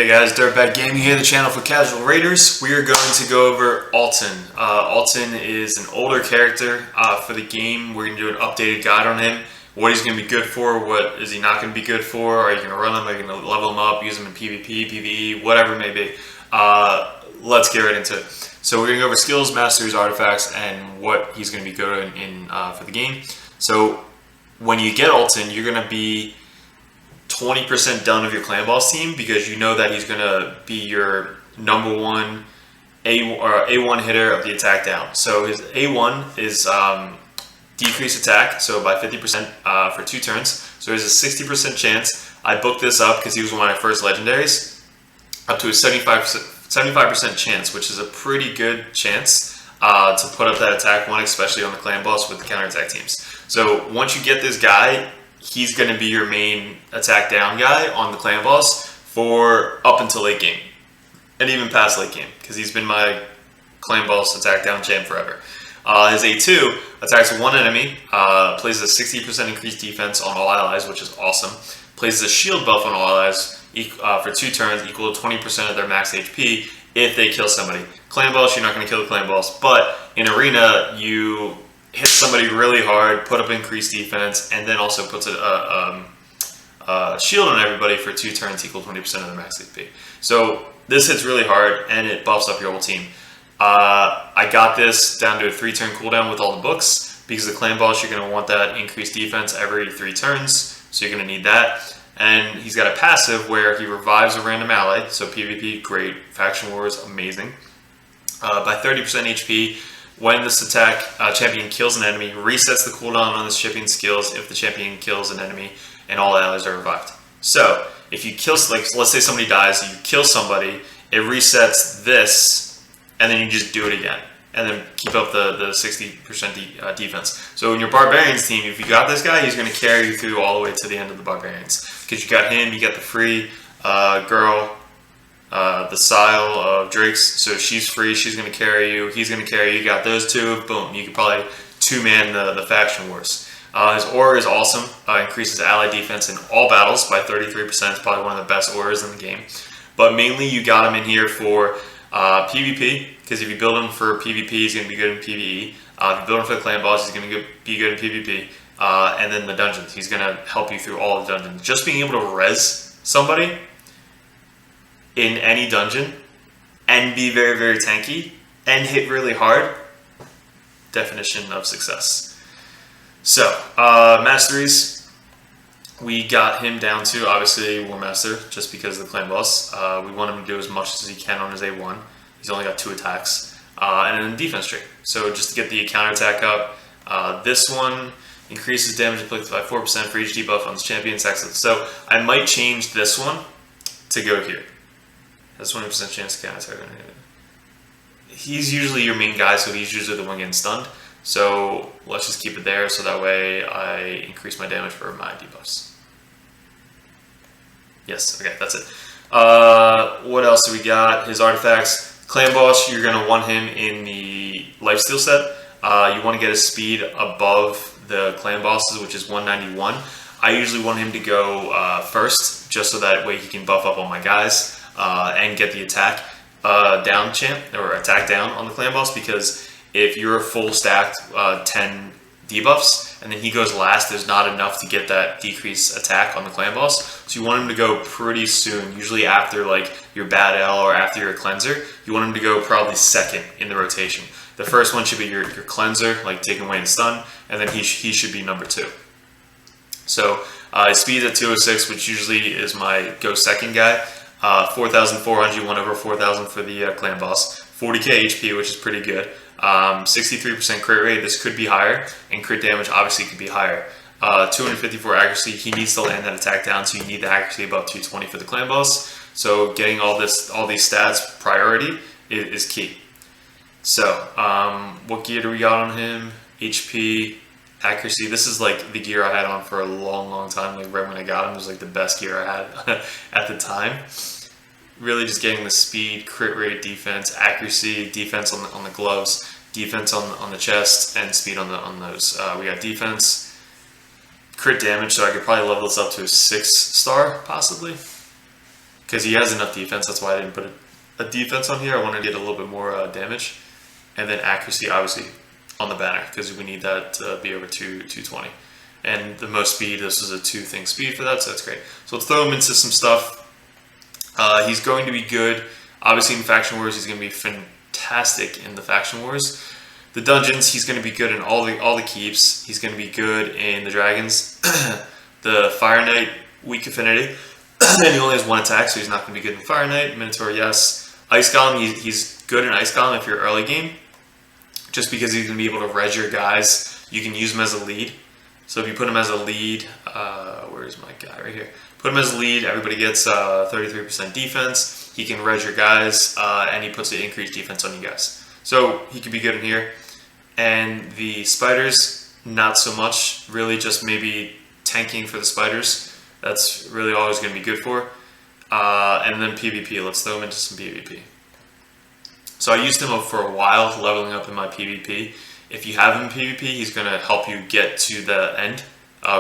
Hey guys, Dirtbag Gaming here, the channel for casual raiders. We are going to go over Altan. Altan is an older character for the game. We're going to do an updated guide on him. What he's going to be good for, what is he not going to be good for, are you going to run him, are you going to level him up, use him in PvP, PvE, whatever it may be. Let's get right into it. So we're going to go over skills, masteries, artifacts, and what he's going to be good in for the game. So when you get Altan, you're going to be 20% done of your clan boss team because you know that he's going to be your number one A1 hitter of the attack down. So his A1 is decreased attack, so by 50% for 2 turns. So there's a 60% chance. I booked this up because he was one of my first legendaries, up to a 75% chance, which is a pretty good chance to put up that attack one, especially on the clan boss with the counterattack teams. So once you get this guy, he's going to be your main attack down guy on the clan boss for up until late game, and even past late game, because he's been my clan boss attack down champ forever. His A2 attacks one enemy, plays a 60% increased defense on all allies, which is awesome. Plays a shield buff on all allies for 2 turns, equal to 20% of their max HP if they kill somebody. Clan boss, you're not going to kill the clan boss, but in arena, you hit somebody really hard, put up increased defense, and then also puts a shield on everybody for 2 turns, equal 20% of their max HP. So this hits really hard, and it buffs up your whole team. I got this down to a 3-turn cooldown with all the books, because the clan boss, you're going to want that increased defense every 3 turns, so you're going to need that. And he's got a passive where he revives a random ally, so PvP, great. Faction Wars, amazing. By 30% HP, when this attack champion kills an enemy, resets the cooldown on this champion skills if the champion kills an enemy and all allies are revived. So if you kill, like let's say somebody dies, you kill somebody, it resets this, and then you just do it again, and then keep up the 60% defense. So in your barbarians team, if you got this guy, he's going to carry you through all the way to the end of the barbarians, because you got him, you got the free girl. The Sile of Drake's, so she's free, she's going to carry you, he's going to carry you, you got those two, boom, you could probably 2-man the Faction Wars. His aura is awesome, increases ally defense in all battles by 33%, it's probably one of the best auras in the game. But mainly you got him in here for PvP, because if you build him for PvP, he's going to be good in PvE. If you build him for the clan boss, he's going to be good in PvP. And then the dungeons, he's going to help you through all the dungeons. Just being able to res somebody in any dungeon and be very, very tanky and hit really hard, definition of success. So, masteries, we got him down to, obviously, War Master, just because of the clan boss. We want him to do as much as he can on his A1. He's only got 2 attacks. And then defense tree. So just to get the counterattack up, this one increases damage inflicted by 4% for each debuff on this champion. So I might change this one to go here. That's 20% chance to counter. He's usually your main guy, so he's usually the one getting stunned. So let's just keep it there, so that way I increase my damage for my debuffs. Yes, okay, that's it. What else do we got? His artifacts. Clan boss, you're going to want him in the lifesteal set. You want to get his speed above the clan bosses, which is 191. I usually want him to go first, just so that way he can buff up on my guys. And get the attack down champ, or attack down on the clan boss, because if you're full stacked 10 debuffs and then he goes last, there's not enough to get that decreased attack on the clan boss. So you want him to go pretty soon, usually after like your bad L or after your cleanser. You want him to go probably second in the rotation. The first one should be your cleanser, like taking away the stun, and then he should be number 2. So his speed at 206, which usually is my go second guy. 4,400, 1 over 4,000 for the clan boss. 40k HP, which is pretty good. 63% crit rate, this could be higher, and crit damage obviously could be higher. 254 accuracy, he needs to land that attack down, so you need the accuracy above 220 for the clan boss. So getting all these stats priority is key. So what gear do we got on him? HP, accuracy. This is like the gear I had on for a long time. Like right when I got him, it was like the best gear I had at the time. Really just getting the speed, crit rate, defense, accuracy, defense on the gloves, defense on the chest, and speed on those. We got defense, crit damage, so I could probably level this up to a 6-star possibly. because he has enough defense. That's why I didn't put a defense on here. I want to get a little bit more damage, and then accuracy obviously on the banner because we need that to be over 220. And the most speed, this is a 2-thing speed for that, so that's great. So let's throw him into some stuff. He's going to be good. Obviously in Faction Wars, he's going to be fantastic in the Faction Wars. The dungeons, he's going to be good in all the keeps. He's going to be good in the dragons. The Fire Knight, weak affinity. And he only has 1 attack, so he's not going to be good in Fire Knight. Minotaur, yes. Ice Golem, he's good in Ice Golem if you're early game. Just because he's going to be able to res your guys. You can use him as a lead. So if you put him as a lead, where's my guy? Right here. Put him as a lead, everybody gets 33% defense. He can res your guys, and he puts the increased defense on you guys. So he could be good in here. And the spiders, not so much. Really just maybe tanking for the spiders. That's really all he's going to be good for. And then PvP, let's throw him into some PvP. So I used him up for a while, leveling up in my PvP. If you have him in PvP, he's going to help you get to the end,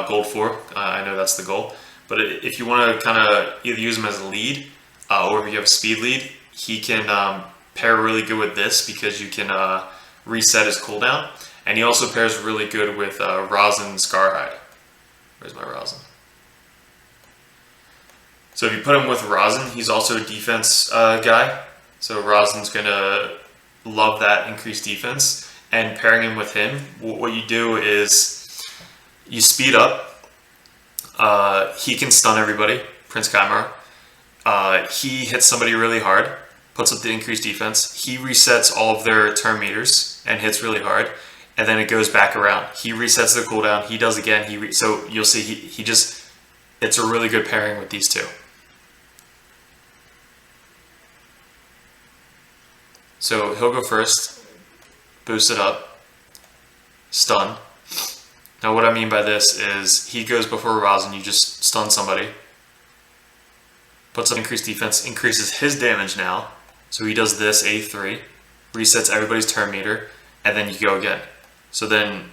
gold 4. I know that's the goal. But if you want to kind of either use him as a lead, or if you have a speed lead, he can pair really good with this because you can reset his cooldown. And he also pairs really good with Rosin Scarhide. Where's my Rosin? So if you put him with Rosin, he's also a defense guy. So Rosin's going to love that increased defense. And pairing him with him, what you do is you speed up. He can stun everybody, Prince Chimera. He hits somebody really hard, puts up the increased defense. He resets all of their turn meters and hits really hard. And then it goes back around. He resets the cooldown. He does again. So you'll see he just, it's a really good pairing with these two. So he'll go first. Boost it up, stun. Now what I mean by this is he goes before Rosin, you just stun somebody, puts up increased defense, increases his damage now, so he does this, A3, resets everybody's turn meter, and then you go again. So then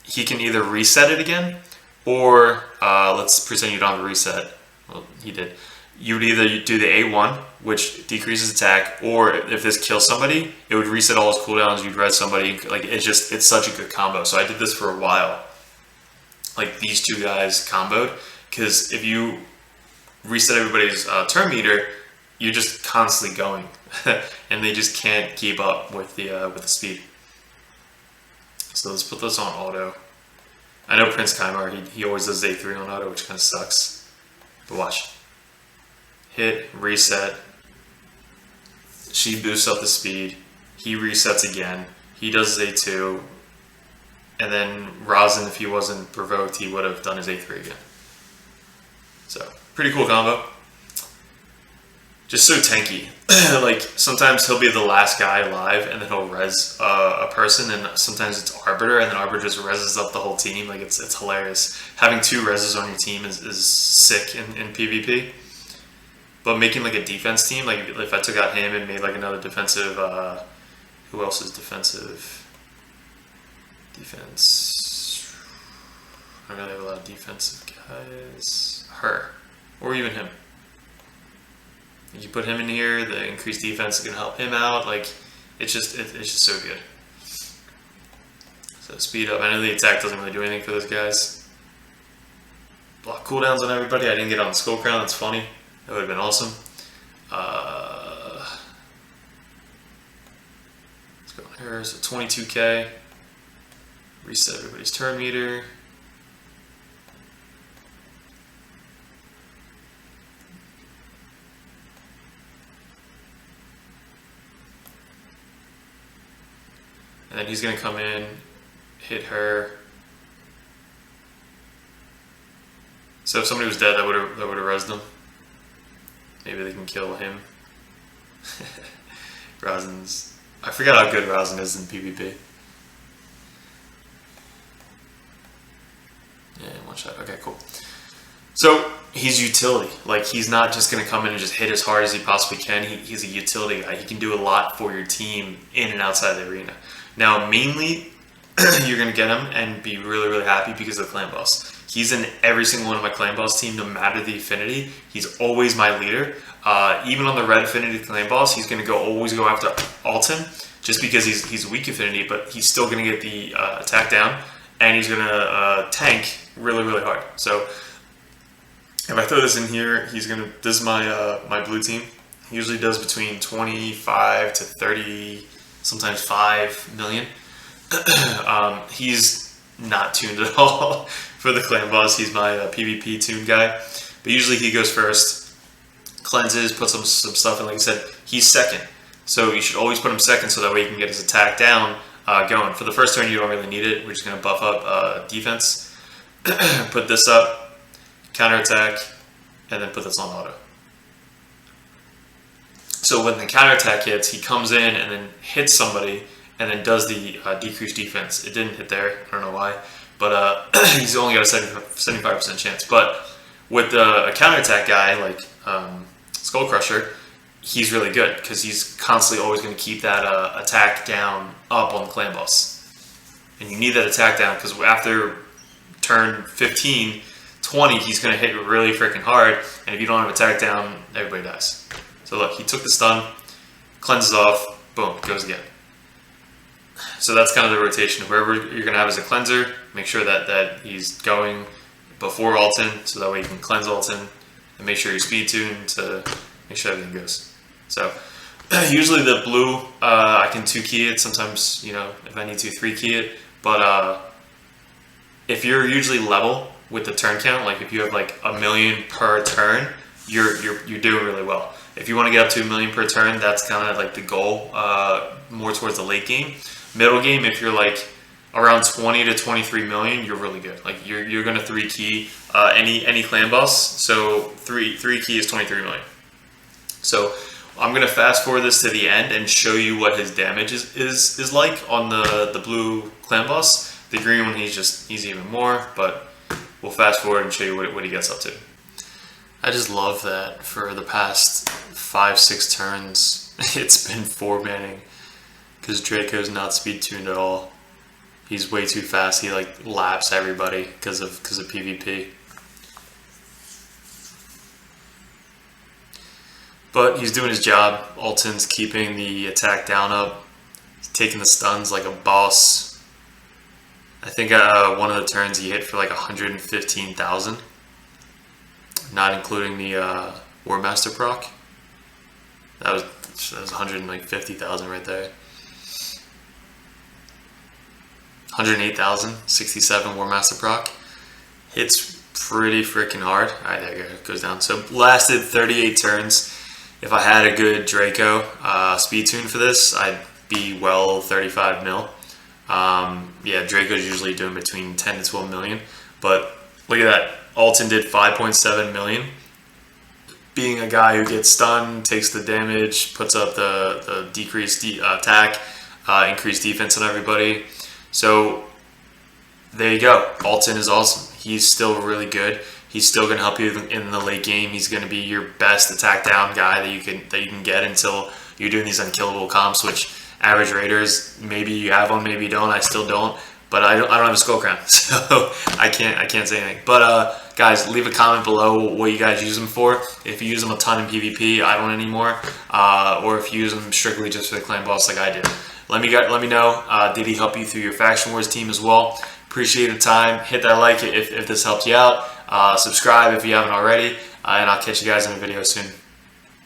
he can either reset it again, or let's pretend you don't have a reset. Well, he did. You would either do the A1, which decreases attack, or if this kills somebody, it would reset all his cooldowns, you'd res somebody, like it's such a good combo. So I did this for a while, like these two guys comboed, because if you reset everybody's turn meter, you're just constantly going, and they just can't keep up with the speed. So let's put this on auto. I know Prince Chimera, he always does A3 on auto, which kind of sucks, but watch. Hit, reset, she boosts up the speed, he resets again, he does his A2, and then Rosin, if he wasn't provoked, he would have done his A3 again. So, pretty cool combo. Just so tanky. Like, sometimes he'll be the last guy alive, and then he'll res a person, and sometimes it's Arbiter, and then Arbiter just reses up the whole team. Like, it's hilarious. Having 2 reses on your team is sick in PvP. But making like a defense team, like if I took out him and made like another defensive, who else is defensive? Defense. I don't really have a lot of defensive guys. Her, or even him. You put him in here, the increased defense is gonna help him out. Like it's just so good. So speed up. I know the attack doesn't really do anything for those guys. Block cooldowns on everybody. I didn't get on the Skull Crown. That's funny. That would have been awesome. Let's go on here. So 22k. Reset everybody's turn meter. And then he's going to come in, hit her. So if somebody was dead, that would have rezzed them. Maybe they can kill him. Rosin's... I forgot how good Rosin is in PvP. Yeah, one shot. Okay, cool. So, he's utility. Like, he's not just going to come in and just hit as hard as he possibly can. He's a utility guy. He can do a lot for your team in and outside the arena. Now, mainly, you're going to get him and be really, really happy because of the clan boss. He's in every single one of my clan boss team, no matter the affinity. He's always my leader. Even on the red affinity clan boss, he's going to always go after Altan, just because he's weak affinity, but he's still going to get the attack down, and he's going to tank really, really hard. So if I throw this in here, he's going to, this is my my blue team. He usually does between 25 to 30, sometimes 5 million. He's not tuned at all for the clan boss. He's my PvP tuned guy, but usually he goes first, cleanses, puts some stuff in. Like I said, he's second, so you should always put him second so that way you can get his attack down going. For the first turn, you don't really need it. We're just going to buff up defense. Put this up, counterattack, and then put this on auto. So when the counterattack hits, he comes in and then hits somebody and then does the decreased defense. It didn't hit there, I don't know why, but he's only got a 75% chance. But with a counterattack guy like Skull Crusher, he's really good because he's constantly always going to keep that attack down up on the clan boss. And you need that attack down because after turn 15, 20, he's going to hit really freaking hard, and if you don't have attack down, everybody dies. So look, he took the stun, cleanses off, boom, goes again. So that's kind of the rotation. Whoever you're going to have as a cleanser, make sure that he's going before Altan, so that way you can cleanse Altan, and make sure you're speed tuned to make sure everything goes. So usually the blue, I can 2-key it. Sometimes, you know, if I need to 3-key it. But if you're usually level with the turn count, like if you have like 1 million per turn, you're doing really well. If you want to get up to 1 million per turn, that's kind of like the goal, more towards the late game. Middle game, if you're like around 20 to 23 million, you're really good. Like you're gonna 3-key any clan boss. So 3-key is 23 million. So I'm gonna fast forward this to the end and show you what his damage is like on the blue clan boss. The green one, he's even more, but we'll fast forward and show you what he gets up to. I just love that for the past 5-6 turns, it's been 4-manning because Draco's not speed tuned at all. He's way too fast. He like laps everybody because of PvP. But he's doing his job. Altan's keeping the attack down up. He's taking the stuns like a boss. I think one of the turns he hit for like 115,000. Not including the War Master proc. That was 150,000 right there. 108,000, 67 War Master proc. Hits pretty freaking hard. Alright, there it goes down. So lasted 38 turns. If I had a good Draco speed tune for this, I'd be well 35 mil. Yeah, Draco's usually doing between 10 to 12 million. But look at that. Altan did 5.7 million. Being a guy who gets stunned, takes the damage, puts up the decreased attack, increased defense on everybody. So there you go. Altan is awesome. He's still really good. He's still going to help you in the late game. He's going to be your best attack down guy that you can get until you're doing these unkillable comps, which average raiders, maybe you have one, maybe you don't. I still don't. But I don't have a skull crown, so I can't say anything. But guys, leave a comment below what you guys use them for. If you use them a ton in PvP, I don't anymore, or if you use them strictly just for the clan boss like I did. Let me know. Did he help you through your Faction Wars team as well? Appreciate the time. Hit that like if this helped you out. Subscribe if you haven't already, and I'll catch you guys in a video soon.